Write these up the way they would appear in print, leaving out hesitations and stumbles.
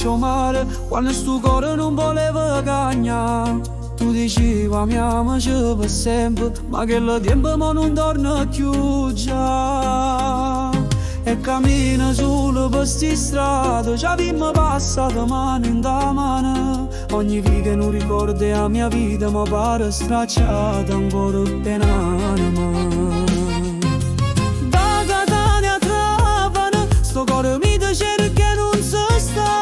faccio male quando sto cuore non voleva cagnare. Tu dicevi amiamoci per sempre, ma che il tempo mo non torna più già. E cammina solo per sti strade, ci abbiamo passato mano in mano. Ogni vita non ricorda la mia vita, ma pare stracciata ancora per un'anima. Da Catania a Trapani, sto cuore mi cerca che non si stanca.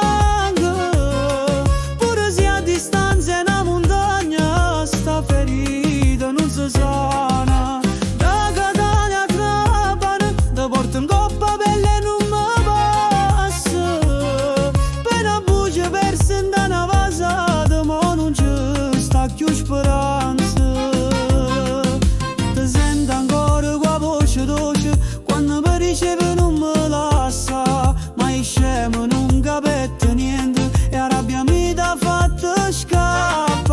Pure se a distanza è una montagna, sta ferita non si sana. Da Catania a Trapani, da porto in coppa pelle non mi passa. Per una bugia persa in una vasata, ma non c'è sta più speranza. Ti sento ancora qua voce dolce quando mi riceve non mi lascia. Ma è scemo non capette niente e la rabbia mi t'ha fatto scappare.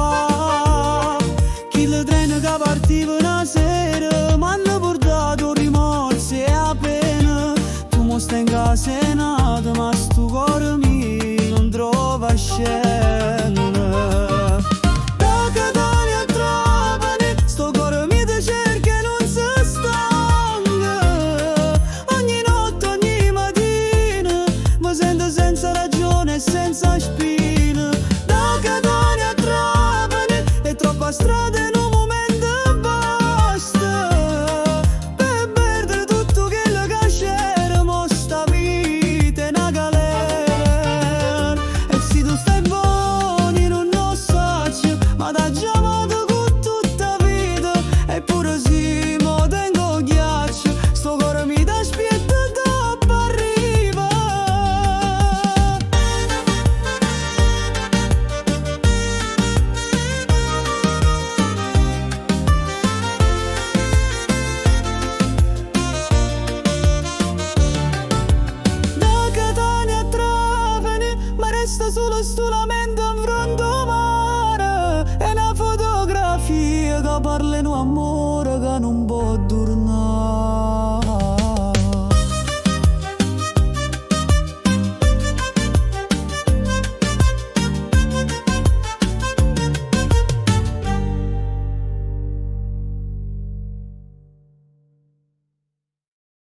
Chi il treno che partiva una sera m'hanno portato rimorsi e a pena. Tu mo stai in casa e nato ma sto cuore mio non trova scena. Da Catania a Trapani, sto cuore mi ti cerca e non si stanca. Ogni notte, ogni mattina mi sento senza ragione e senza spina. Da Catania a Trapani è troppa strada in un momento e basta. Per perdere tutto quello che c'era, mo sta vita è una galera. E se tu stai buoni non lo saccio, ma da già amato con tutta vita. Eppure sì, mo tengo ghiaccio, sto cuore mi dà spietta troppo arriva. Da Catania a Trapani, ma resta solo sto lamento.